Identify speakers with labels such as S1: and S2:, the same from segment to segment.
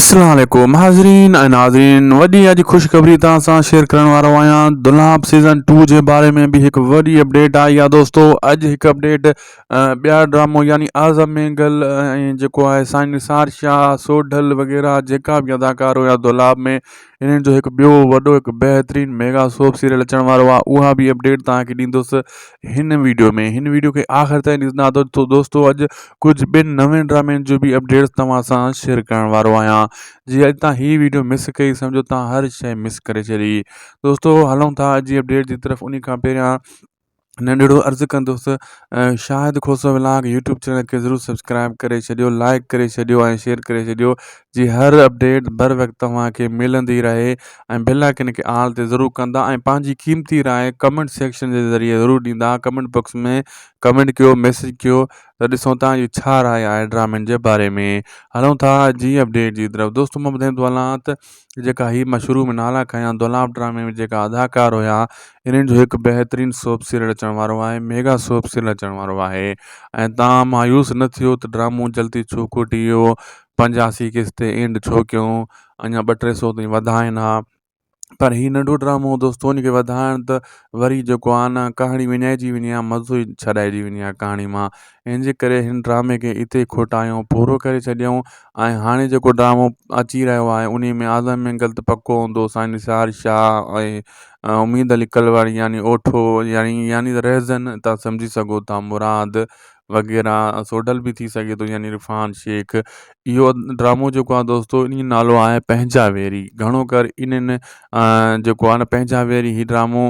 S1: अस्सलाम वालेकुम हाज़रीन ऐं नाज़रीन। वॾी अॼु ख़ुशख़बरी तव्हां सां शेयर करण वारो आहियां। दुलाब सीज़न 2 जे बारे में बि हिकु वॾी अपडेट आई आहे दोस्तो। अॼु हिकु अपडेट ॿिया ड्रामो यानी आज़म मेंगल ऐं जेको आहे साईं निसार शाह सोढल वग़ैरह जेका बि अदाकार हुया दुलाब में, इन्हनि जो हिकु ॿियो वॾो हिकु बहितरीनु मेगा सोप सीरियल अचण वारो आहे। उहा बि अपडेट तव्हांखे ॾींदुसि हिन वीडियो में। हिन वीडियो खे आख़िर ताईं ॾिसंदा तो दोस्तो अॼु कुझु ॿिनि नवे ड्रामनि जो बि अपडेट्स तव्हां सां शेयर करण वारो आहियां। जी अॼु तव्हां हीअ वीडियो मिस कई सम्झो तव्हां हर शइ मिस करे छॾी। दोस्तो हलूं था अॼु जी अपडेट जी तरफ़। उन खां पहिरियां नंढिड़ो अर्ज़ु कंदुसि, शाहिद खोसो व्लॉग यूट्यूब चैनल खे ज़रूरु सब्सक्राइब करे छॾियो, लाइक करे छॾियो ऐं शेयर करे छॾियो जी हर अपडेट बर वक़्तु तव्हांखे मिलंदी रहे। ऐं बेल आइकन खे ऑल ते ज़रूरु कंदा ऐं पंहिंजी क़ीमती राय कमेंट सेक्शन जे ज़रिए ज़रूरु ॾींदा। कमेंट बॉक्स में कमेंट कयो, मैसेज कयो त ॾिसूं तव्हांजी छा राय आहे ड्रामनि जे बारे में। हलूं था जी अपडेट जी तरफ़। दोस्तो मां ॿुधाईंदो हलां त जेका ही मां शुरू में नाला खयां दुलाब ड्रामे में जेका अदाकार हुया, इन्हनि जो हिकु बहितरीनु सोप सीरियल अचण वारो आहे, मेगा सोप सीरियल अचण वारो आहे। ऐं तव्हां मायूस न थियो त ड्रामो जल्दी छो खोटी वियो, 85 किस्त ते एंड छो कयूं, अञा 200-300 ताईं वधाइनि हा। पर हीउ नंढो ड्रामो दोस्तो उन खे वधाइण त वरी जेको आहे न कहाणी विञाइजी वेंदी आहे, मज़ो ई छॾाइजी वेंदी आहे कहाणी मां। इन जे करे हिन ड्रामे खे इते खोटायूं, पूरो करे छॾियऊं। ऐं हाणे जेको ड्रामो अची रहियो आहे उन में आज़म मेंगल त पको हूंदो, साईं निसार शाह ऐं उमीद अली कलवाणी यानी ओठो यानी त रहज़न तव्हां सम्झी सघो था, मुराद वग़ैरह, सोडल बि थी सघे थो यानी इरफान शेख। इहो ड्रामो जेको आहे दोस्तो इन जो नालो आहे पंहिंजा वेरी। घणो कर इन्हनि जेको आहे न पंहिंजा वेरी ही ड्रामो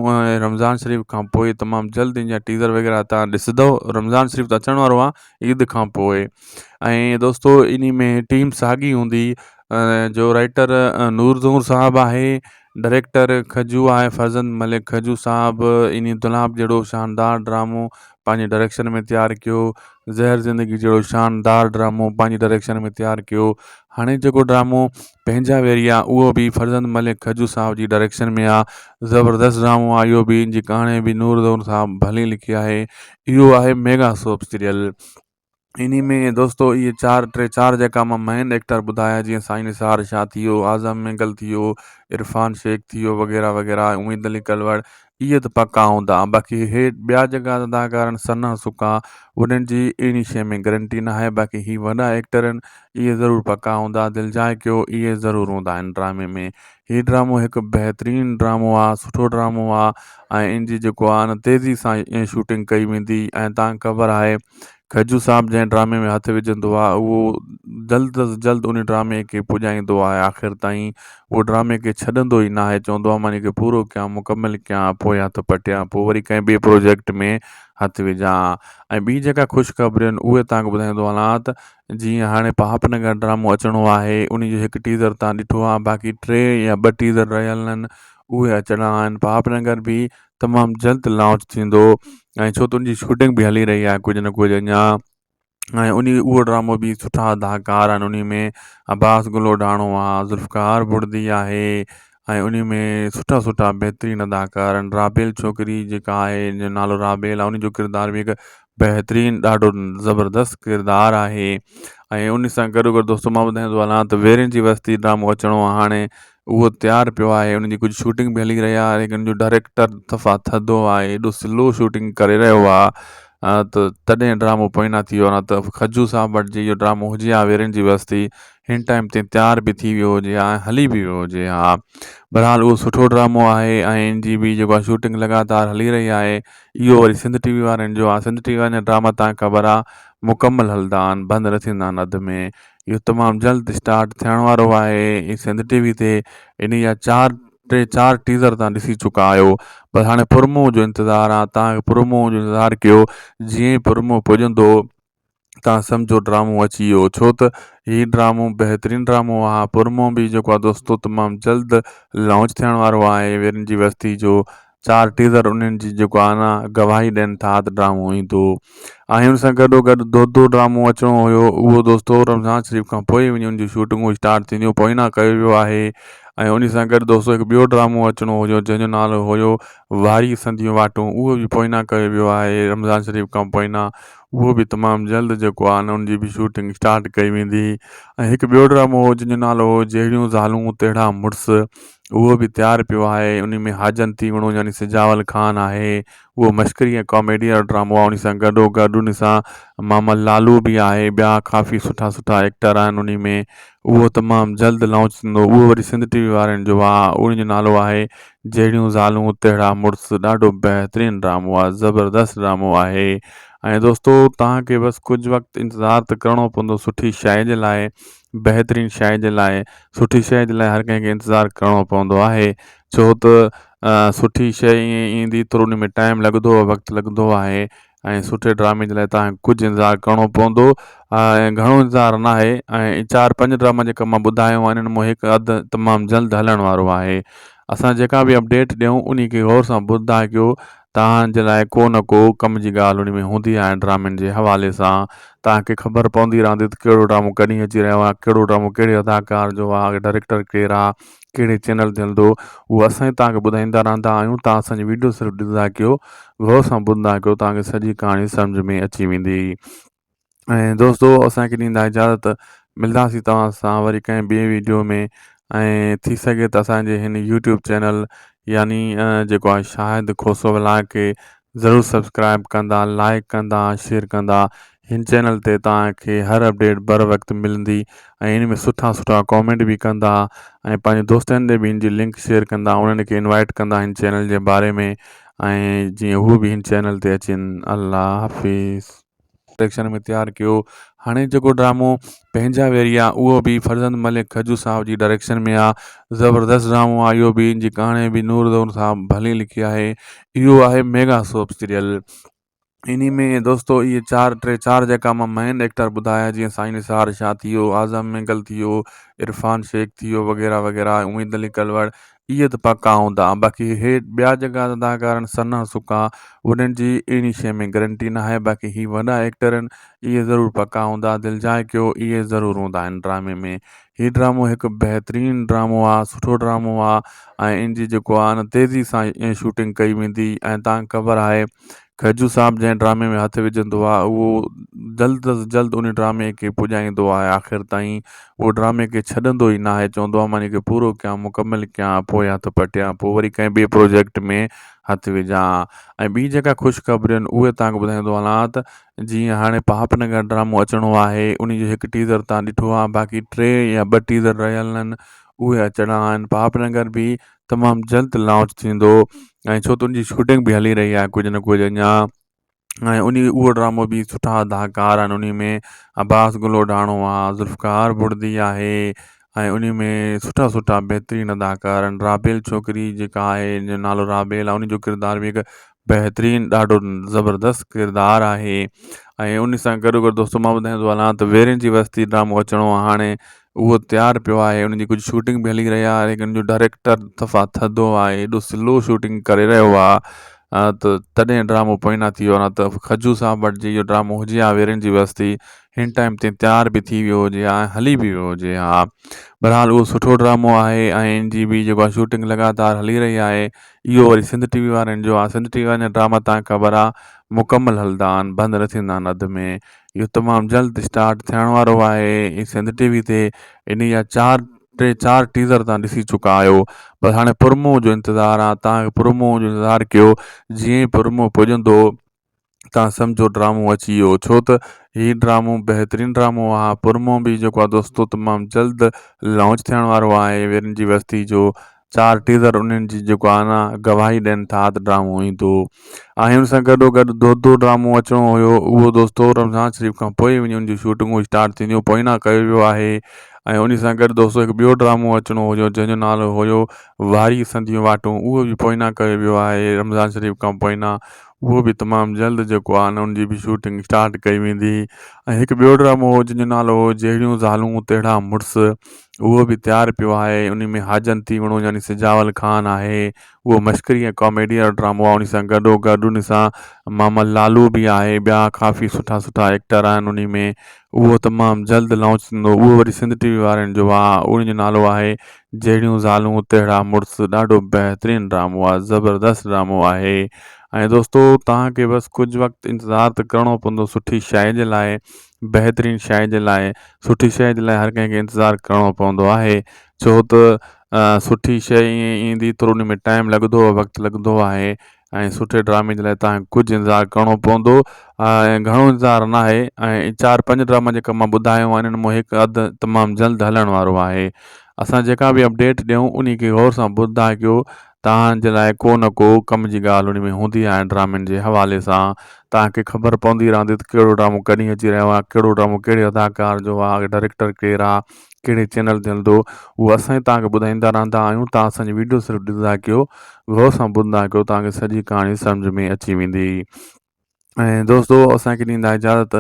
S1: रमज़ान शरीफ़ खां पोइ तमामु जल्द इन जा टीज़र वग़ैरह तव्हां ॾिसंदव। रमज़ान शरीफ़ त अचण वारो आहे ईद खां पोइ। ऐं दोस्तो इन में टीम साॻी हूंदी, जो राइटर नूर साहब आहे, डायरेक्टर खजू आहे फरज़ंद मलिक खजू साहब। इन दुलाब जहिड़ो शानदार ड्रामो पंहिंजे डायरेक्शन में तयारु कयो, ज़हर ज़िंदगी जहिड़ो शानदार ड्रामो पंहिंजी डायरेक्शन में तयारु कयो। हाणे जेको ड्रामो पंहिंजा वेरी आहे उहो बि फरज़ंद मलिक खजू साहब जी डायरेक्शन में आहे। ज़बरदस्त ड्रामो आहे इहो बि। इन जी कहाणी बि नूर साहब भली लिखी आहे। इहो आहे मेगा सोप सीरियल। इन में दोस्तो इहे 4 जेका मां मेन एक्टर ॿुधाया, जीअं साईं निसार शाह थी वियो, आज़म मेंगल थी वियो, इरफान शेख थी वियो वग़ैरह वग़ैरह, उमीद अली कलवड़, इहे त पका हूंदा। बाक़ी हे ॿिया जेका अदाकार सन्हा सुका उन्हनि जी इन शइ में गारंटी न आहे। बाक़ी ही वॾा एक्टर आहिनि, इहे ज़रूरु पका हूंदा। दिलि जाए कयो इहे ज़रूरु हूंदा आहिनि ड्रामे में। हीउ ड्रामो हिकु बहितरीनु ड्रामो आहे, सुठो ड्रामो आहे। ऐं इन जी जेको आहे न तेज़ी सां शूटिंग कई वेंदी। ऐं तव्हांखे ख़बर आहे खजू साहब जंहिं ड्रामे में हथु विझंदो आहे उहो जल्द अज़ जल्द उन ड्रामे खे पुॼाईंदो आहे आख़िर ताईं। उहो ड्रामे खे छॾंदो ई न आहे, चवंदो आहे मां इन खे पूरो कयां, मुकमल कयां, पोइ हथु पटियां, पोइ वरी कंहिं ॿिए प्रोजेक्ट में हथु विझां। ऐं ॿी जेका ख़ुशख़बरियूं आहिनि उहे तव्हांखे ॿुधाईंदो हलां त जीअं हाणे पापनगर ड्रामो अचिणो आहे, उन जो हिकु टीज़र तव्हां ॾिठो आहे। बाक़ी 3 या 2 टीज़र रहियल आहिनि, उहे अचिणा आहिनि। पापनगर बि तमामु जल्द लॉन्च थींदो। ऐं छो त उनजी शूटिंग बि हली रही आहे कुझु न कुझु अञा। ऐं उहो ड्रामो बि सुठा अदाकार आहिनि उन में। अब्बास गुलोडाणो आहे, ज़ुल्फ़कार बुर्दी आहे, ऐं उन में सुठा बहितरीनु अदाकार आहिनि। राबेल छोकिरी जेका आहे, जो नालो राबेल आहे, उनजो किरदारु बि हिकु बहितरीनु ॾाढो ज़बरदस्त किरदारु आहे। ऐं उन सां गॾु दोस्तो मां ॿुधाईंदो हलां त वेरनि जी बस्ती ड्रामो अचिणो आहे हाणे, उहो तयारु पियो आहे। उनजी कुझु शूटिंग बि हली रही आहे, लेकिन जो डायरेक्टर दफ़ा थधो आहे, एॾो स्लो शूटिंग करे रहियो आहे त तॾहिं ड्रामो पोइना थी वियो आहे। न त खजू साहब वटि जे इहो ड्रामो हुजे हा वेरनि जी बस्ती, हिन टाइम ते तयारु बि थी वियो हुजे हा, हली बि वियो हुजे हा। बहरहाल उहो सुठो ड्रामो आहे। ऐं इन जी बि जेको आहे शूटिंग लॻातार हली रही आहे। इहो वरी सिंध टीवी वारनि जो आहे। सिंध टीवी वारनि जा ड्रामा तव्हांखे ख़बर आहे मुकमल हलंदा आहिनि, बंदि न थींदा आहिनि अध में। इहो तमामु जल्द स्टार्ट थियण वारो आहे सिंध टीवी ते। इन जा 4 टीज़र तव्हां ॾिसी चुका आहियो। पर हाणे प्रोमो जो इंतज़ारु आहे, तव्हांखे प्रोमो जो इंतज़ारु कयो। जीअं ई प्रोमो पुॼंदो तव्हां सम्झो ड्रामो अची वियो, छो त हीउ ड्रामो बहितरीनु ड्रामो आहे। प्रोमो बि जेको आहे दोस्तो तमामु जल्द लॉन्च थियण वारो आहे वेरनि जी बस्ती जो। 4 टीज़र उन्हनि जी जेको आहे न गवाही ॾियनि था त ड्रामो ईंदो ऐं हुन सां गॾोगॾु दो ड्रामो अचिणो हुयो। उहो दोस्तो रमज़ान शरीफ़ खां पोइ वञी उन जी शूटिंगूं स्टार्ट थींदियूं, पोइ कयो वियो आहे। ऐं उन सां गॾु दोस्तो हिकु ॿियो ड्रामो अचिणो हुयो जंहिंजो नालो हुयो वारी संधियूं वाटूं। उहो बि पोइ कयो वियो आहे रमज़ान शरीफ़ खां पोइ। उहो बि तमामु जल्द जेको आहे न उनजी बि शूटिंग स्टार्ट कई वेंदी। ऐं हिकु ॿियो ड्रामो हो जंहिंजो नालो हो जहिड़ियूं ज़ालूं तहिड़ा मुड़ुस। उहो बि तयारु पियो आहे। उन में हाजन तीवणो यानी सिजावल ख़ान आहे। उहो मश्करी ऐं कॉमेडी वारो ड्रामो आहे। उन सां गॾोगॾु उन सां मामल लालू बि आहे, ॿिया काफ़ी सुठा सुठा एक्टर आहिनि उन में। उहो तमामु जल्द लॉन्च थींदो। उहो वरी सिंध टीवी वारनि जो आहे। उन जो नालो आहे जहिड़ियूं ज़ालूं तहिड़ा मुड़ुस। ॾाढो बहितरीनु ड्रामो आहे, ज़बरदस्त ड्रामो आहे। ऐं दोस्तो तव्हांखे बसि कुझु वक़्तु इंतज़ारु त करिणो पवंदो सुठी शइ जे लाइ, बहितरीनु शइ जे लाइ। सुठी शइ जे लाइ हर कंहिंखे इंतज़ारु करिणो पवंदो आहे, छो त सुठी शइ ईअं ईंदी त उन में टाइम लॻंदो, वक़्तु लॻंदो आहे। ऐं सुठे ड्रामे जे लाइ तव्हांखे कुझु इंतज़ारु करिणो पवंदो ऐं घणो इंतज़ारु न आहे। ऐं 4-5 ड्रामा जेका मां ॿुधायो आहिनि इन्हनि मां हिकु अधु तमामु जल्द हलण वारो आहे। असां जेका बि अपडेट ॾियूं उन खे गौर सां ॿुधंदा कयो। तव्हांजे लाइ को न को कम जी ॻाल्हि उन में हूंदी आहे ड्रामनि जे हवाले सां। तव्हांखे ख़बर पवंदी रहंदी त कहिड़ो ड्रामो कॾहिं अची रहियो आहे, कहिड़ो ड्रामो कहिड़े अदाकार जो आहे, डायरेक्टर केरु आहे, कहिड़े चैनल ते हलंदो। उहो असां तव्हांखे ॿुधाईंदा रहंदा आहियूं। तव्हां असांजी वीडियो सिर्फ़ु ॾिसंदा कयो, गौर सां ॿुधंदा कयो, तव्हांखे सॼी कहाणी सम्झ में अची वेंदी। ऐं दोस्तो असांखे ॾींदा इजाज़त, मिलंदासीं तव्हां सां वरी कंहिं ॿिए वीडियो में। ऐं थी सघे त असांजे हिन यूट्यूब चैनल यानी जेको आहे शाहिद खोसो व्लॉग खे ज़रूरु सब्सक्राइब कंदा, लाइक कंदा, शेयर कंदा। हिन चैनल ते तव्हांखे हर अपडेट बर वक़्तु मिलंदी। ऐं इन में सुठा सुठा कॉमेंट बि कंदा ऐं पंहिंजे दोस्तनि खे बि हिन जी लिंक शेयर कंदा, उन्हनि खे इनवाइट कंदा हिन चैनल जे बारे में, ऐं जीअं हू बि हिन चैनल ते अचनि। अल्लाह हाफ़िज़। डायरेक्शन में तयारु कयो। हाणे जेको ड्रामो पंहिंजा वेरी आहे उहो बि फरज़ंद मलिक खजू साहब जी डायरेक्शन में आहे। ज़बरदस्त ड्रामो आहे इहो बि। इन जी कहाणी बि नूर साहब भली लिखी आहे। इहो आहे मेगा सोप सीरियल। इन में दोस्तो इहे 4 जेका मां मेन एक्टर ॿुधाया, जीअं साईं निसार शाह थी वियो, आज़म मिंगल थी वियो, इरफान शेख थी वियो वग़ैरह वग़ैरह, उम्मीद अली कलवड़, इहे त पका हूंदा। बाक़ी हे ॿिया जेका अदाकार आहिनि सना सुका, उन्हनि जी इन शइ में गारंटी न आहे। बाक़ी ही वॾा एक्टर आहिनि, इहे ज़रूरु पका हूंदा। दिलि जाए कयो, इहे ज़रूरु हूंदा आहिनि ड्रामे में। हीउ ड्रामो हिकु बहितरीनु ड्रामो आहे, सुठो ड्रामो आहे। ऐं इन जी जेको आहे न तेज़ी सां शूटिंग कई वेंदी। ऐं तव्हांखे ख़बर आहे खजू साहब जंहिं ड्रामे में हथु विझंदो आहे उहो जल्द अज़ जल्द उन ड्रामे खे पुॼाईंदो आहे आख़िर ताईं। उहो ड्रामे खे छॾंदो ई न आहे, चवंदो आहे मां इनखे पूरो कयां, मुकमल कयां, पोइ हथु पटियां, पोइ वरी कंहिं ॿिए प्रोजेक्ट में हथु विझां। ऐं ॿी जेका ख़ुशख़बरियूं आहिनि उहे तव्हांखे ॿुधाईंदो हलां त जीअं हाणे पापनगर ड्रामो अचिणो आहे, उन जो हिकु टीज़र तव्हां ॾिठो आहे। बाक़ी 3 या 2 टीज़र रहियल आहिनि, उहे अचिणा आहिनि। पापनगर बि तमामु जल्द लॉन्च थींदो। ऐं छो त उनजी शूटिंग बि हली रही आहे कुझु न कुझु अञा। ऐं उहो ड्रामो बि सुठा अदाकार आहिनि उन में। अब्बास गुलोडाणो आहे, ज़ुल्फ़कार बुर्दी आहे, ऐं उन में सुठा सुठा बहितरीनु अदाकार आहिनि। राबेल छोकिरी जेका आहे जंहिंजो नालो राबेल आहे, उनजो किरदारु बि हिकु बहितरीनु ॾाढो ज़बरदस्त किरदारु आहे। ऐं उन सां गॾोगॾु दोस्तो मां ॿुधाईंदो हलां त वेरनि जी बस्ती ड्रामो अचिणो आहे हाणे। उहो तयारु पियो आहे, उनजी कुझु शूटिंग बि हली रही आहे, लेकिन उनजो डायरेक्टर दफ़ा थधो आहे, एॾो स्लो शूटिंग करे रहियो आहे त तॾहिं ड्रामो पोइना थी वियो। न त खजू साहब वटि जे इहो ड्रामो हुजे हा वेरनि जी बस्ती, हिन टाइम ते तयारु बि थी वियो हुजे हा, हली बि वियो हुजे हा। बहरहाल उहो सुठो ड्रामो आहे ऐं इन जी बि जेको आहे शूटिंग लगातार हली रही आहे। इहो वरी सिंध टीवी वारनि जो आहे। सिंध टीवी वारनि जा ड्रामा तव्हांखे ख़बर आहे मुकमल हलंदा आहिनि, बंदि न थींदा आहिनि अध में। इहो तमामु जल्द स्टार्ट थियण वारो आहे सिंध टीवी ते। इन जा 4 टीज़र तव्हां ॾिसी चुका आहियो। बसि हाणे प्रोमो जो इंतज़ारु आहे। तव्हांखे प्रोमो जो इंतज़ारु कयो। जीअं ई प्रोमो पुॼंदो तव्हां सम्झो ड्रामो अची वियो, छो त हीउ ड्रामो बहितरीनु ड्रामो आहे। प्रोमो बि जेको आहे दोस्तो तमामु जल्द लॉन्च थियण वारो आहे वेरनि जी बस्ती जो। 4 टीज़र उन्हनि जी जेको आहे न गवाही ॾियनि था त ड्रामो ईंदो। ऐं हुन सां गॾोगॾु दो ड्रामो अचिणो हुयो। उहो दोस्तो रमज़ान शरीफ़ खां पोइ वञी उन जी शूटिंगूं स्टार्ट थींदियूं, पोइ कयो वियो आहे। ऐं उन सां गॾु दोस्तो हिकु ॿियो ड्रामो अचिणो हुयो जंहिंजो नालो हुयो वारी संधियूं वाटूं। उहो बि पोइना कयो वियो आहे रमज़ान शरीफ़ खां पोइना। उहो बि तमामु जल्द जेको आहे न उनजी बि शूटिंग स्टार्ट कई वेंदी। ऐं हिकु ॿियो ड्रामो हो जंहिंजो नालो हो जहिड़ियूं ज़ालूं तहिड़ा मुड़ुस। उहो बि तयारु पियो आहे। उन में हाजन तीवणो यानी सिजावल ख़ान आहे। उहो मश्करी ऐं कॉमेडी वारो ड्रामो आहे। उन सां गॾोगॾु उन सां मामल लालू बि आहे। ॿिया काफ़ी सुठा सुठा एक्टर आहिनि उन में। उहो तमामु जल्द लॉन्च थींदो। उहो वरी सिंध टीवी वारनि जो आहे। उनजो नालो आहे जहिड़ियूं ज़ालूं तहिड़ा मुड़ुस। ॾाढो बहितरीनु ड्रामो आहे, ज़बरदस्तु ड्रामो आहे। ऐं दोस्तो तव्हांखे बसि कुझु वक़्तु इंतज़ारु त करिणो पवंदो सुठी शइ जे लाइ, बहितरीनु शइ जे लाइ। सुठी शइ जे लाइ हर कंहिंखे इंतज़ारु करिणो पवंदो आहे, छो त सुठी शइ ईअं ईंदी थोरो उन में टाइम लॻंदो आहे, वक़्तु लॻंदो आहे। ऐं सुठे ड्रामे जे लाइ तव्हांखे कुझु इंतज़ारु करिणो पवंदो ऐं घणो इंतज़ारु न आहे। ऐं 4-5 ड्रामा जेका मां ॿुधायो आहिनि इन्हनि मां हिकु अधु तमामु जल्द हलण वारो आहे। असां जेका बि अपडेट ॾियूं उन खे गौर सां ॿुधंदा कयो। तव्हांजे लाइ को न को कम जी ॻाल्हि उन में हूंदी आहे ड्रामनि जे हवाले सां। तव्हांखे ख़बर पवंदी रहंदी त कहिड़ो ड्रामो कॾहिं अची रहियो आहे, कहिड़ो ड्रामो कहिड़े अदाकार जो आहे, डायरेक्टर केरु आहे, कहिड़े चैनल ते हलंदो। उहो असां ई तव्हांखे ॿुधाईंदा रहंदा आहियूं। तव्हां असांजी वीडियो सिर्फ़ु ॾिसंदा कयो, गौर सां ॿुधंदा कयो, तव्हांखे सॼी कहाणी सम्झ में अची वेंदी। ऐं दोस्तो असांखे ॾींदा इजाज़त।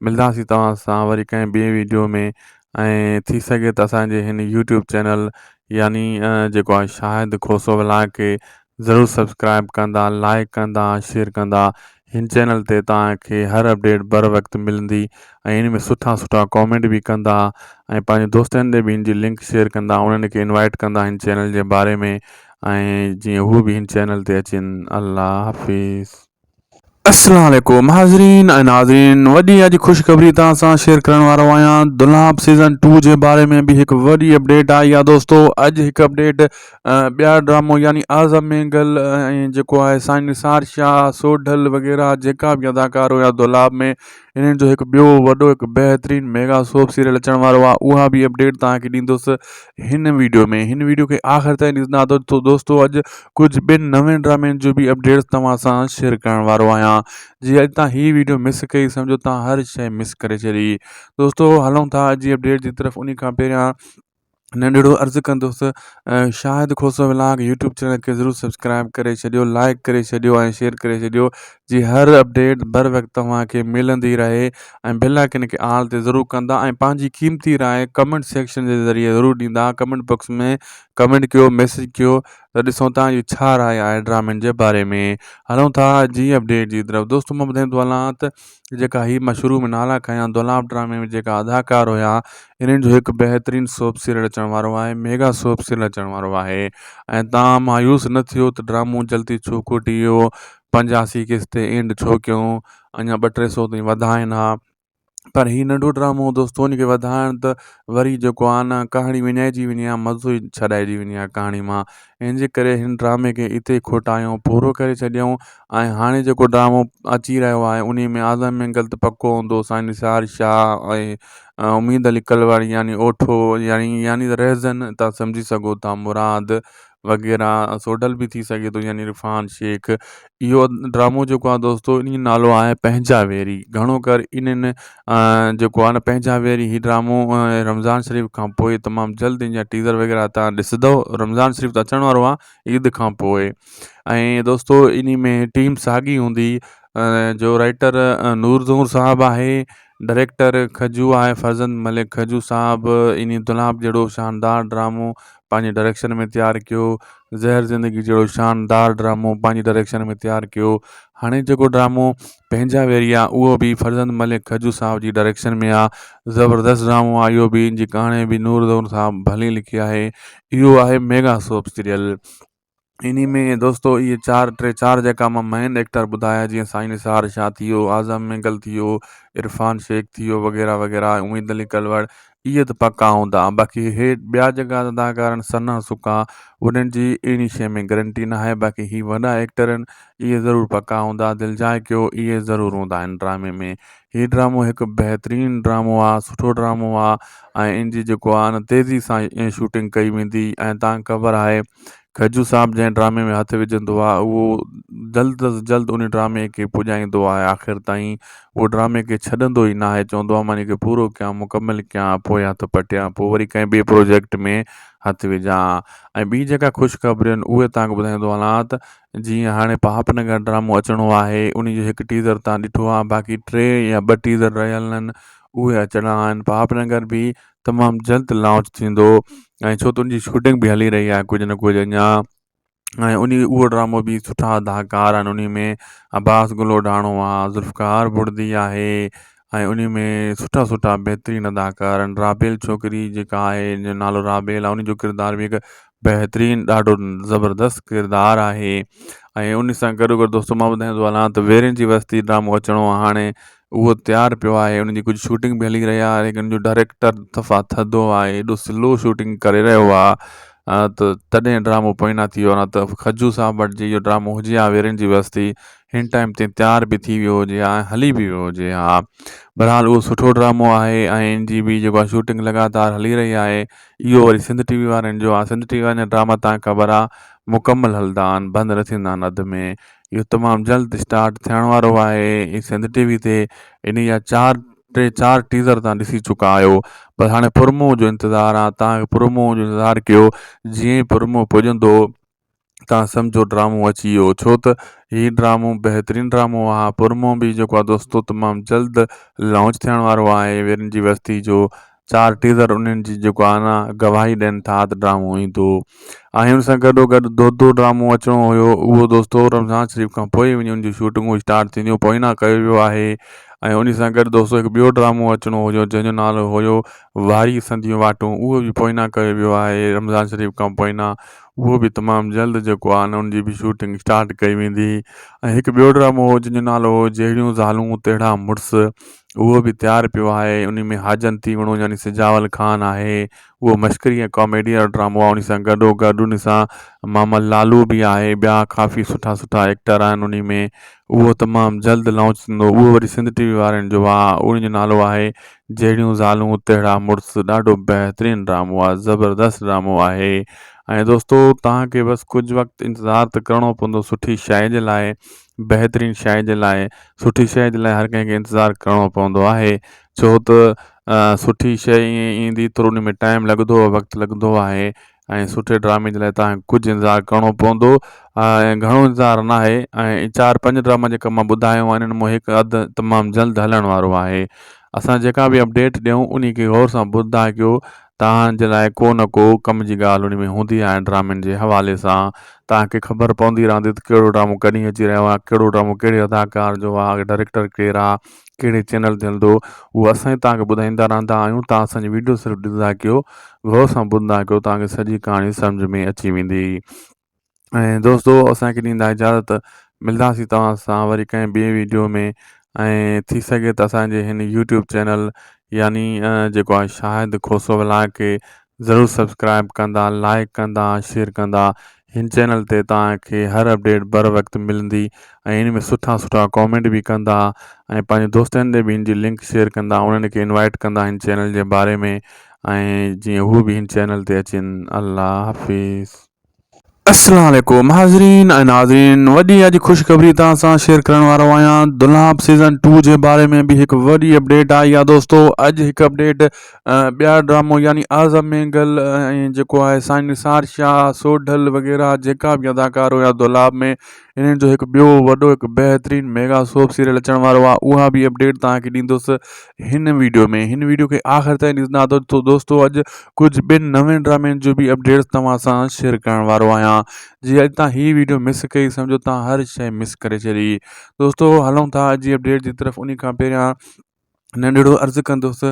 S1: मिलंदासीं तव्हां सां वरी कंहिं ॿिए वीडियो में। ऐं थी सघे त असांजे हिन यूट्यूब चैनल यानी जेको आहे शाहिद खोसो व्लॉग खे ज़रूरु सब्सक्राइब कंदा, लाइक कंदा, शेयर कंदा। हिन चैनल ते तव्हांखे हर अपडेट बर वक़्तु मिलंदी। ऐं इन में सुठा सुठा कॉमेंट बि कंदा ऐं पंहिंजे दोस्तनि ॾे बि हिन जी लिंक शेयर कंदा, उन्हनि खे इनवाइट कंदा हिन चैनल जे बारे में, ऐं जीअं हू बि हिन चैनल ते अचनि। अल्लाह हाफ़िज़। अस्सलाम वालेकुम हाज़रीन ऐं नाज़रीन, वॾी अॼु ख़ुशख़बरी तव्हां सां शेयर करण वारो आहियां। दुल्हाब सीज़न 2 जे बारे में बि हिकु वॾी अपडेट आई आहे दोस्तो। अॼु हिकु अपडेट ॿिया ड्रामो यानी आज़म मेंगल ऐं जेको आहे साईं निसार शाह, सोढल वग़ैरह जेका बि अदाकार हुया दुल्हाब में, इन्हनि जो हिकु ॿियो वॾो हिकु बहितरीनु मेगा सोप सीरियल अचण वारो आहे। उहा बि अपडेट तव्हांखे ॾींदुसि हिन वीडियो में। हिन वीडियो खे आख़िर ताईं ॾिसंदा त दोस्तो अॼु कुझु ॿिनि नवे ड्रामनि जो बि अपडेट्स तव्हां सां शेयर करण वारो आहियां। जी अॼु तव्हां हीअ वीडियो मिस कई सम्झो तव्हां हर शइ मिस करे छॾी। दोस्तो हलूं था अॼु जी अपडेट जी तरफ़। उन खां पहिरियां नंढिड़ो अर्ज़ु कंदुसि, शाहिद खोसो व्लॉग यूट्यूब चैनल खे ज़रूरु सब्सक्राइब करे छॾियो, लाइक करे छॾियो ऐं शेयर करे छॾियो, जी हर अपडेट बर वक़्तु तव्हांखे मिलंदी रहे। ऐं बेल आइकन खे ऑल ते ज़रूरु कंदा ऐं पंहिंजी क़ीमती राय कमेंट सेक्शन जे ज़रिए ज़रूरु ॾींदा। कमेंट बॉक्स में कमेंट कयो, मैसेज कयो त ॾिसूं तव्हांजी छा राय आहे ड्रामनि जे बारे में। हलूं था जी अपडेट जी तरफ़। दोस्तो मां ॿुधाईंदो हलां त जेका हीअ मां शुरू में नाला खयां दुल्हाब ड्रामे में जेका अदाकार हुया, इन्हनि जो हिकु बहितरीनु सोप सीरियल अचण वारो आहे, मेगा सोप सीरियल अचण वारो आहे। ऐं तव्हां मायूस न थियो त ड्रामो जल्दी छो खोटी वियो, 85 किस्त ते एंड छो कयूं, अञा 200-300 ताईं वधाइनि हा। पर हीउ नंढो ड्रामो दोस्तो उन खे वधाइण त वरी जेको आहे न कहाणी विञाइजी वेंदी आहे, मज़ो ई छॾाइजी वेंदी आहे कहाणी मां। इन जे करे हिन ड्रामे खे हिते खोटायूं, पूरो करे छॾियऊं। ऐं हाणे जेको ड्रामो अची रहियो आहे उन में आज़म मेंगल त पको हूंदो, साईं निसार शाह ऐं उमीद अली कलवाणी यानी ओठो यानी त रहज़न तव्हां सम्झी सघो था, मुराद वग़ैरह, सोडल बि थी सघे थो यानी इरफान शेख। इहो ड्रामो जेको आहे दोस्तो इन जो नालो आहे पंहिंजा वेरी। घणो कर इन्हनि जेको आहे न पंहिंजा वेरी हीउ ड्रामो रमज़ान शरीफ़ खां पोइ तमामु जल्द इन जा टीज़र वग़ैरह तव्हां ॾिसंदो। रमज़ान शरीफ़ त अचण वारो आहे ईद खां पोइ। ऐं दोस्तो इन में टीम साॻी हूंदी, जो राइटर नूर साहब आहे, डायरेक्टर खजू आहे, फरज़ंद मलिक खजू साहब। इन दुल्हाब जहिड़ो शानदार ड्रामो पंहिंजे डायरेक्शन में तयारु कयो, ज़हर ज़िंदगी जहिड़ो शानदार ड्रामो पंहिंजी डायरेक्शन में तयारु कयो। हाणे जेको ड्रामो पंहिंजा वेरी आहे उहो बि फरज़ंद मलिक खजू साहब जी डायरेक्शन में आहे। ज़बरदस्तु ड्रामो आहे इहो बि। इन जी कहाणी बि नूर साहब भली लिखी आहे। इहो आहे मेगा सोप सीरियल। इन में दोस्तो इहे 4 जेका मां मेन एक्टर ॿुधाया, जीअं साईं निसार शाह थी वियो, आज़म मेंगल थी वियो, इरफान शेख थी वियो वग़ैरह वग़ैरह, उमीद अली कलवड़, इहे त पका हूंदा। बाक़ी हे ॿिया जेका अदाकार आहिनि सना सुका, उन्हनि जी इन शइ में गारंटी न आहे। बाक़ी ही वॾा एक्टर आहिनि, इहे ज़रूरु पका हूंदा। दिलि जाए कयो, इहे ज़रूरु हूंदा आहिनि ड्रामे में। हीउ ड्रामो हिकु बहितरीनु ड्रामो आहे, सुठो ड्रामो आहे। ऐं इन जी जेको आहे न तेज़ी सां शूटिंग कई वेंदी। ऐं तव्हांखे ख़बर आहे खजू साहब जंहिं ड्रामे में हथु विझंदो आहे उहो जल्द अज़ जल्द उन ड्रामे खे पुॼाईंदो आहे आख़िर ताईं। उहो ड्रामे खे छॾंदो ई न आहे, चवंदो आहे मां इनखे पूरो कयां, मुकमल कयां, पोइ हथु पटियां, पोइ वरी कंहिं ॿिए प्रोजेक्ट में हथु विझां। ऐं ॿी जेका ख़ुशख़बरियूं आहिनि उहे तव्हांखे ॿुधाईंदो हलां त जीअं हाणे पापनगर ड्रामो अचिणो आहे, उन जो हिकु टीज़र तव्हां ॾिठो आहे, बाक़ी 3 या 2 टीज़र रहियल आहिनि उहे अचिणा आहिनि। पापनगर बि तमामु जल्द लॉन्च थींदो, ऐं छो त उनजी शूटिंग बि हली रही आहे कुझु न कुझु अञा। ऐं उहो ड्रामो बि सुठा अदाकार आहिनि उन में। अब्बास गुलोडाणो आहे, ज़ुल्फ़कार बुर्दी आहे, ऐं उन में सुठा सुठा बहितरीनु अदाकार आहिनि। राबेल छोकिरी जेका आहे, जो नालो राबेल आहे, उनजो किरदारु बि हिकु बहितरीनु ॾाढो ज़बरदस्तु किरदारु आहे। ऐं उन सां गॾो गॾु दोस्तो मां ॿुधाईंदो हलां त वेरनि जी बस्ती ड्रामो अचिणो आहे हाणे, उहो तयारु पियो आहे, उनजी कुझु शूटिंग बि हली रही आहे, लेकिन जो डायरेक्टर दफ़ा थधो आहे, एॾो स्लो शूटिंग करे रहियो आहे त तॾहिं ड्रामो पोइना थी वियो आहे। न त खजू साहब वटि जे इहो ड्रामो हुजे हा वेरनि जी बस्ती, हिन टाइम ते तयारु बि थी वियो हुजे हा, हली बि वियो हुजे हा। बहरहाल उहो सुठो ड्रामो आहे ऐं इन जी बि जेको आहे शूटिंग लॻातार हली रही आहे। इहो वरी सिंध टीवी वारनि जो आहे। सिंध टीवी वारनि जा ड्रामा तव्हांखे ख़बर आहे मुकमल हलंदा आहिनि, बंदि न थींदा आहिनि अध में। इहो तमामु जल्द स्टार्ट थियण वारो आहे सिंध टीवी ते। इन जा 4 टीज़र तव्हां ॾिसी चुका आहियो, पर हाणे प्रोमो जो इंतज़ारु आहे। तव्हांखे प्रोमो जो इंतज़ारु कयो, जीअं ई प्रोमो पुॼंदो तव्हां सम्झो ड्रामो अची वियो, छो त हीउ ड्रामो बहितरीनु ड्रामो आहे। प्रोमो बि जेको आहे दोस्तो तमामु जल्द लॉन्च थियण वारो आहे वेरनि जी बस्ती जो। 4 टीज़र उन्हनि जी जेको आहे न गवाही ॾियनि था त ड्रामो ईंदो। ऐं हुन सां गॾोगॾु दो ड्रामो अचिणो हुयो, उहो दोस्तो रमज़ान शरीफ़ खां पोइ वञी उन जूं शूटिंगूं स्टार्ट थींदियूं, पोइना कयो वियो आहे। ऐं उन सां गॾु दोस्तो हिकु ॿियो ड्रामो अचिणो हुयो जंहिंजो नालो हुयो वारी संधियूं वाटूं, उहो बि पोइना कयो वियो आहे रमज़ान शरीफ़ खां पोइना। उहो बि तमामु जल्द जेको आहे न उनजी बि शूटिंग स्टार्ट कई वेंदी। ऐं हिकु ॿियो ड्रामो हो जंहिंजो नालो हो जहिड़ियूं ज़ालूं तहिड़ा मुड़ुस, उहो बि तयारु पियो आहे। उन में हाजन तीवणो यानी सिजावल ख़ान आहे, उहो मश्करी ऐं कॉमेडी वारो ड्रामो आहे। उन सां गॾोगॾु उन सां मामल लालू बि आहे, ॿिया काफ़ी सुठा सुठा एक्टर आहिनि उन में। उहो तमामु जल्द लॉन्च थींदो, उहो वरी सिंध टीवी वारनि जो आहे। उनजो नालो आहे जहिड़ियूं ज़ालूं तहिड़ा मुड़ुस, ॾाढो बहितरीनु ड्रामो आहे, ज़बरदस्तु ड्रामो आहे। ऐं दोस्तो तव्हांखे बसि कुझु वक़्तु इंतज़ारु त करिणो पवंदो सुठी शइ जे लाइ, बहितरीनु शइ जे लाइ। सुठी शइ जे लाइ हर कंहिंखे इंतज़ारु करिणो पवंदो आहे, छो त सुठी शइ ईअं ईंदी त उन में टाइम लॻंदो, वक़्तु लॻंदो आहे। ऐं सुठे ड्रामे जे लाइ तव्हांखे कुझु इंतज़ारु करिणो पवंदो, ऐं घणो इंतज़ारु न आहे। ऐं 4-5 ड्रामा जेका मां ॿुधायो आहे इन्हनि मां हिकु अधु तमामु जल्द हलण वारो आहे। असां जेका बि अपडेट ॾियूं उन खे गौर सां ॿुधंदा कयो, तव्हांजे लाइ को न को कम जी ॻाल्हि उन में हूंदी आहे ड्रामनि जे हवाले सां। तव्हांखे ख़बर पवंदी रहंदी त कहिड़ो ड्रामो कॾहिं अची रहियो आहे, कहिड़ो ड्रामो कहिड़े अदाकार जो आहे, डायरेक्टर केरु आहे, कहिड़े चैनल ते हलंदो, उहो असां तव्हांखे ॿुधाईंदा रहंदा आहियूं। तव्हां असांजी वीडियो सिर्फ़ु ॾिसंदा कयो, गौर सां ॿुधंदा कयो, तव्हांखे सॼी कहाणी सम्झ में अची वेंदी। ऐं दोस्तो असांखे ॾींदा इजाज़त, मिलंदासीं तव्हां सां वरी कंहिं ॿिए वीडियो में। ऐं थी सघे त असांजे हिन यूट्यूब चैनल यानी जेको आहे शाहिद खोसो व्लॉग खे ज़रूरु सब्सक्राइब कंदा, लाइक कंदा, शेयर कंदा। हिन चैनल ते तव्हांखे हर अपडेट बर वक़्तु मिलंदी, ऐं इन में सुठा सुठा कॉमेंट बि कंदा, ऐं पंहिंजे दोस्तनि ॾे बि हिन जी लिंक शेयर कंदा, उन्हनि खे इनवाइट कंदा हिन चैनल जे बारे में, ऐं जीअं हू बि हिन चैनल ते अचनि। अल्लाह हाफ़िज़। अस्सलाम वालेकुम हाज़रीन ऐं नाज़रीन, वॾी अॼु ख़ुशख़बरी तव्हां सां शेयर करण वारो आहियां। दुल्हाब सीज़न 2 जे बारे में बि हिकु वॾी अपडेट आई आहे दोस्तो। अॼु हिकु अपडेट ॿिया ड्रामो यानी आज़म मेंगल ऐं जेको आहे साईं निसार शाह, सोढल वग़ैरह जेका बि अदाकार हुया दुल्हाब में, इन्हनि जो हिकु ॿियो वॾो हिकु बहितरीनु मेगा सोप सीरियल अचण वारो आहे। उहा बि अपडेट तव्हांखे ॾींदुसि हिन वीडियो में। हिन वीडियो खे आख़िर ताईं ॾिसंदा त दोस्तो अॼु कुझु ॿिनि नवे ड्रामनि जो बि अपडेट्स तव्हां सां शेयर करण वारो आहियां। जी अॼु तव्हां हीअ वीडियो मिस कई सम्झो तव्हां हर शइ मिस करे छॾी। दोस्तो हलूं था अॼु जी अपडेट जी तरफ़। उन खां पहिरियां नंढिड़ो अर्ज़ु कंदुसि,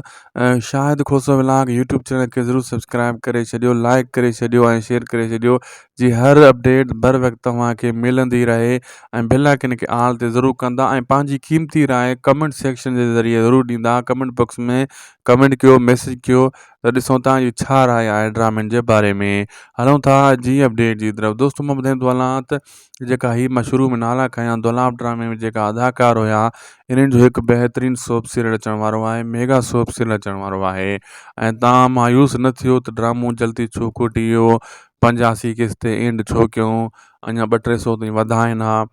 S1: शाहिद खोसो व्लॉग यूट्यूब चैनल खे ज़रूरु सब्सक्राइब करे छॾियो, लाइक करे छॾियो ऐं शेयर करे छॾियो, जी हर अपडेट बर वक़्तु तव्हांखे मिलंदी रहे। ऐं बेल आइकन खे ऑल ते ज़रूरु कंदा, ऐं पंहिंजी क़ीमती राय कमेंट सेक्शन जे ज़रिए ज़रूरु ॾींदा। कमेंट बॉक्स में कमेंट कयो, मैसेज कयो त ॾिसूं तव्हांजी छा राय आहे ड्रामनि जे बारे में। हलूं था जी अपडेट जी तरफ़। दोस्तो मां ॿुधाईंदो हलां त जेका ही मां शुरू में नाला खयां, दुल्हाब ड्रामे में जेका अदाकार हुया, इन्हनि जो हिकु बहितरीनु सोप सीरियल अचण वारो आहे, मेगा सोप सीरियल अचण वारो आहे। ऐं तव्हां मायूस न थियो त ड्रामो जल्दी छो खोटी वियो, 85 किस्त एंड छो कयूं, अञा 200-300 ताईं वधाइनि हा।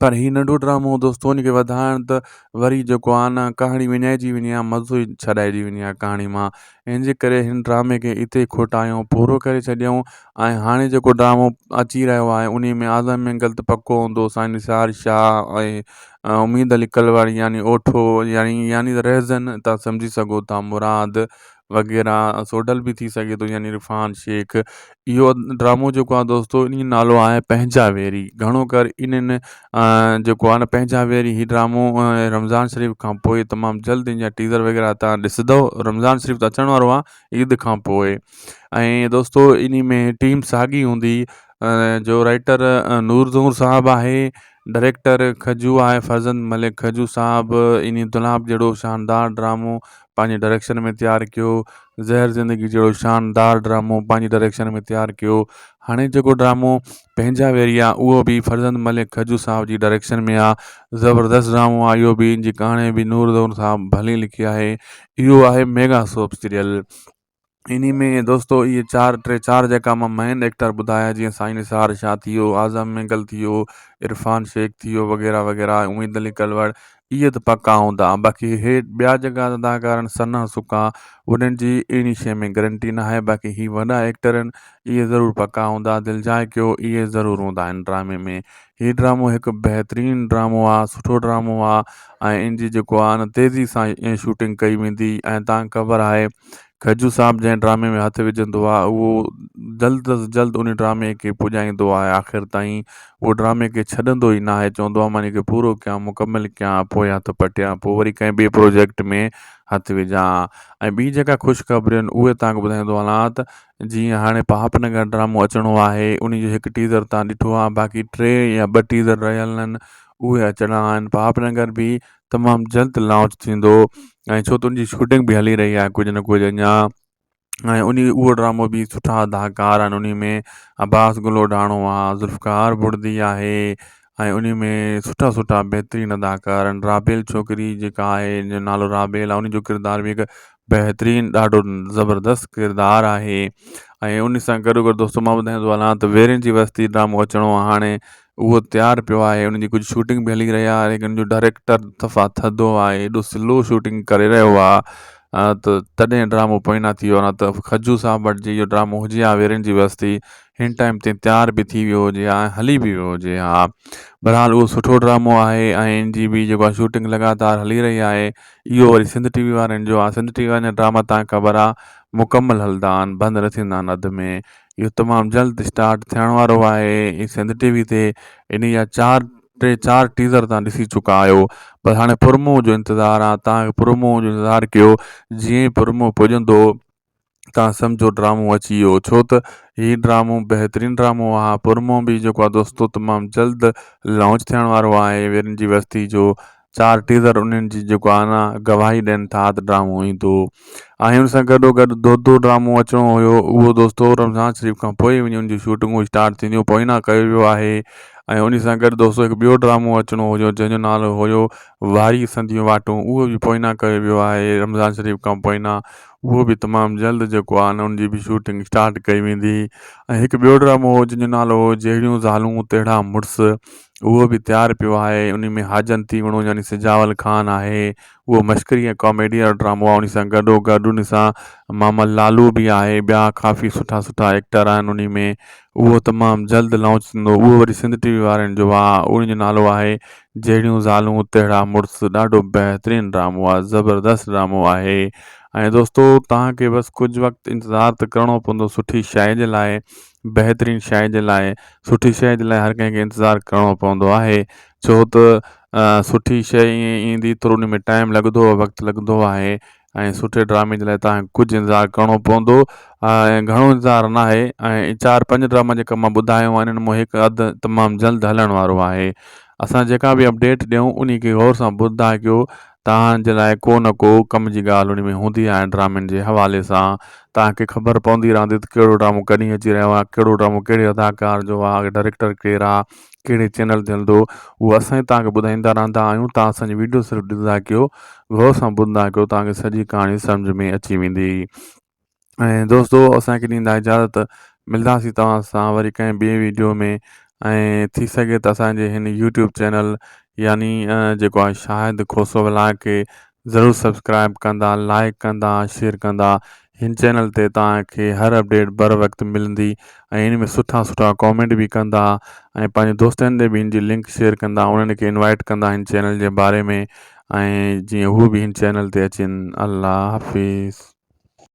S1: पर हीउ नंढो ड्रामो दोस्तो उन खे वधाइण त वरी जेको आहे न कहाणी विञाइजी वेंदी आहे, मज़ो ई छॾाइजी वेंदी आहे कहाणी मां। इन जे करे हिन ड्रामे खे इते खोटायूं, पूरो करे छॾियऊं। ऐं हाणे जेको ड्रामो अची रहियो आहे उन में आज़म मंगल त पको हूंदो, साईं निसार शाह ऐं उमीद अली कलवाणी यानी ओठो यानी त रहज़न तव्हां सम्झी सघो था, मुराद वग़ैरह, सोडल बि थी सघे थो यानी इरफान शेख। इहो ड्रामो जेको आहे दोस्तो, इन नालो आहे पंहिंजा वेरी। घणो कर इन्हनि जेको आहे न पंहिंजा वेरी हीउ ड्रामो रमज़ान शरीफ़ खां पोइ तमामु जल्द इन जा टीज़र वग़ैरह तव्हां ॾिसंदव। रमज़ान शरीफ़ त अचण वारो आहे ईद खां पोइ। ऐं दोस्तो इन में टीम साॻी हूंदी, जो राइटर नूर साहबु आहे, डायरेक्टर खजू आहे, फज़न मलिक खजू साहबु। इन दुलाब जहिड़ो शानदार ड्रामो पंहिंजे डायरेक्शन में तयारु कयो, ज़हर ज़िंदगी जहिड़ो शानदार ड्रामो पंहिंजी डायरेक्शन में तयारु कयो। हाणे जेको ड्रामो पंहिंजा वेरी आहे उहो बि फरज़न मलिक खजू साहब जी डायरेक्शन में आहे। ज़बरदस्त ड्रामो आहे इहो बि। इन जी कहाणी बि नूर साहब भली लिखी आहे। इहो आहे मेगा सोप सीरियल। इन में दोस्तो इहे 4 जेका मां मेन एक्टर ॿुधाया, जीअं साईं निसार शाह थी वियो, आज़म मंगल थी वियो, इरफान शेख थी वियो वग़ैरह वग़ैरह, उमीद अली कलवड़, इहे त पका हूंदा। बाक़ी हे ॿिया जेका अदाकार सना सुका, उन्हनि जी इन शइ में गारंटी न आहे। बाक़ी ही वॾा एक्टर आहिनि, इहे ज़रूरु पका हूंदा। दिलि जाए कयो, इहे ज़रूरु हूंदा आहिनि ड्रामे में। हीउ ड्रामो हिकु बहितरीनु ड्रामो आहे, सुठो ड्रामो आहे। ऐं इन जी जेको आहे न तेज़ी सां शूटिंग कई वेंदी। ऐं तव्हांखे ख़बर आहे खजू साहब जंहिं ड्रामे में हथु विझंदो आहे उहो जल्द अज़ जल्द उन ड्रामे खे पुॼाईंदो आहे आख़िर ताईं। उहो ड्रामे खे छॾंदो ई न आहे, चवंदो आहे मां इन खे पूरो कयां, मुकमल कयां, पोइ हथु पटियां, पोइ वरी कंहिं ॿिए प्रोजेक्ट में हथु विझां। ऐं ॿी जेका ख़ुशख़बरियूं आहिनि उहे तव्हांखे ॿुधाईंदो हलां त जीअं हाणे पापनगर ड्रामो अचिणो आहे, उन जो हिकु टीज़र तव्हां ॾिठो आहे। बाक़ी 3 या 2 टीज़र रहियल आहिनि, उहे अचिणा आहिनि। पापनगर बि तमामु जल्द लॉन्च थींदो, ऐं छो त उनजी शूटिंग बि हली रही आहे कुझु न कुझु अञा। ऐं उहो ड्रामो बि सुठा अदाकार आहिनि। उन में अब्बास गुलोडाणो आहे, ज़ुल्फ़कार बुर्दी आहे, ऐं उन में सुठा सुठा बहितरीनु अदाकार आहिनि। राबेल छोकिरी जेका आहे, जो नालो राबेल आहे, उनजो किरदारु बि हिकु बहितरीनु ॾाढो ज़बरदस्त किरदारु आहे। ऐं उन सां गॾो गॾु दोस्तो मां ॿुधाईंदो हलां त वेरनि जी बस्ती ड्रामो अचिणो आहे हाणे, उहो तयारु पियो आहे। उनजी कुझु शूटिंग बि हली रही आहे, लेकिन जो डायरेक्टर दफ़ा थधो आहे, एॾो स्लो शूटिंग करे रहियो आहे, त तॾहिं ड्रामो पोइना थी वियो। न त खजू साहब वटि जी इहो ड्रामो हुजे हा वेरनि जी बस्ती, हिन टाइम ते तयारु बि थी वियो हुजे हा, हली बि वियो हुजे हा। बहरहाल उहो सुठो ड्रामो आहे। ऐं इन जी बि जेको आहे शूटिंग लॻातार हली रही आहे। इहो वरी सिंध टीवी वारनि जो आहे। सिंध टीवी वारनि जा ड्रामा तव्हांखे ख़बर आहे मुकमल हलंदा आहिनि, बंदि न थींदा आहिनि अध में। इहो तमामु जल्द स्टार्ट थियण वारो आहे सिंध टीवी ते। इन जा 4 टीज़र तव्हां ॾिसी चुका आहियो। पर हाणे प्रोमो जो इंतज़ारु आहे, तव्हांखे प्रोमो जो इंतज़ारु कयो। जीअं ई प्रोमो पुॼंदो तव्हां सम्झो ड्रामो अची वियो, छो त हीउ ड्रामो बहितरीनु ड्रामो आहे। प्रोमो बि जेको आहे दोस्तो तमामु जल्द लॉन्च थियण वारो आहे वेरनि जी बस्ती जो। 4 टीज़र उन्हनि जी जेको आहे न गवाही ॾियनि था त ड्रामो ईंदो। ऐं हुन सां गॾो गॾु दो ड्रामो अचिणो हुयो, उहो दोस्तो रमज़ान शरीफ़ खां पोइ वञी उनजी शूटिंगूं स्टार्ट थींदियूं, पोइना कयो वियो आहे। ऐं उन सां गॾु दोस्तो हिकु ॿियो ड्रामो अचिणो हुयो जंहिंजो नालो हुयो वारी संदियूं वाटूं, उहो बि पोइना कयो वियो आहे रमज़ान शरीफ़ खां पोइना। उहो बि तमामु जल्द जेको आहे न उनजी बि शूटिंग स्टार्ट कई वेंदी। ऐं हिकु ॿियो ड्रामो हो जंहिंजो नालो हो जहिड़ियूं ज़ालूं तहिड़ा मुड़ुस, उहो बि तयारु पियो आहे। उन में हाजन तीवणो यानी सिजावल ख़ान आहे, उहो मश्करी ऐं कॉमेडी वारो ड्रामो आहे। उन सां गॾो गॾु उन सां मामल लालू बि आहे, ॿिया काफ़ी सुठा सुठा एक्टर आहिनि उन में। उहो तमामु जल्द लॉन्च थींदो, उहो वरी सिंध टीवी वारनि जो आहे। उनजो नालो आहे जहिड़ियूं ज़ालूं तहिड़ा मुड़ुस। ॾाढो बहितरीनु ड्रामो आहे, ज़बरदस्त ड्रामो आहे। ऐं दोस्तो तव्हांखे बसि कुझु वक़्तु इंतज़ारु त करिणो पवंदो सुठी शइ जे लाइ, बहितरीनु शइ जे लाइ। सुठी शइ जे लाइ हर कंहिंखे इंतज़ारु करिणो पवंदो आहे, छो त सुठी शइ ईअं ईंदी त उन में टाइम लॻंदो, वक़्तु लॻंदो आहे। ऐं सुठे ड्रामे जे लाइ तव्हांखे कुझु इंतज़ारु करिणो पवंदो, ऐं घणो इंतज़ारु न आहे। ऐं 4-5 ड्रामा जेका मां ॿुधायो आहे इन्हनि मां हिकु अधु तमामु जल्द हलण वारो आहे। असां जेका बि अपडेट ॾियूं उन खे गौर सां ॿुधंदा कयो, तव्हांजे लाइ को न को कम जी ॻाल्हि उन में हूंदी आहे ड्रामनि जे हवाले सां। तव्हांखे ख़बर पवंदी रहंदी त कहिड़ो ड्रामो कॾहिं अची रहियो आहे, कहिड़ो ड्रामो कहिड़े अदाकार जो आहे, डायरेक्टर केरु आहे, कहिड़े चैनल ते हलंदो, उहो असां तव्हांखे ॿुधाईंदा रहंदा आहियूं। तव्हां असांजी वीडियो सिर्फ़ु ॾिसंदा कयो, गौर सां ॿुधंदा कयो, तव्हांखे सॼी कहाणी सम्झ में अची वेंदी। ऐं दोस्तो असांखे ॾींदा इजाज़त। मिलंदासीं तव्हां सां वरी कंहिं ॿिए वीडियो में। ऐं थी सघे त असांजे हिन यूट्यूब चैनल यानी जेको आहे शाहिद खोसो व्लॉग खे ज़रूरु सब्सक्राइब कंदा, लाइक कंदा, शेयर कंदा। हिन चैनल ते तव्हांखे हर अपडेट बर वक़्तु मिलंदी ऐं इन में सुठा सुठा कॉमेंट बि कंदा ऐं पंहिंजे दोस्तनि खे बि हिन जी लिंक शेयर कंदा, उन्हनि खे इनवाइट कंदा हिन चैनल जे बारे में, ऐं जीअं हू बि हिन चैनल ते अचनि। अल्लाह हाफ़िज़।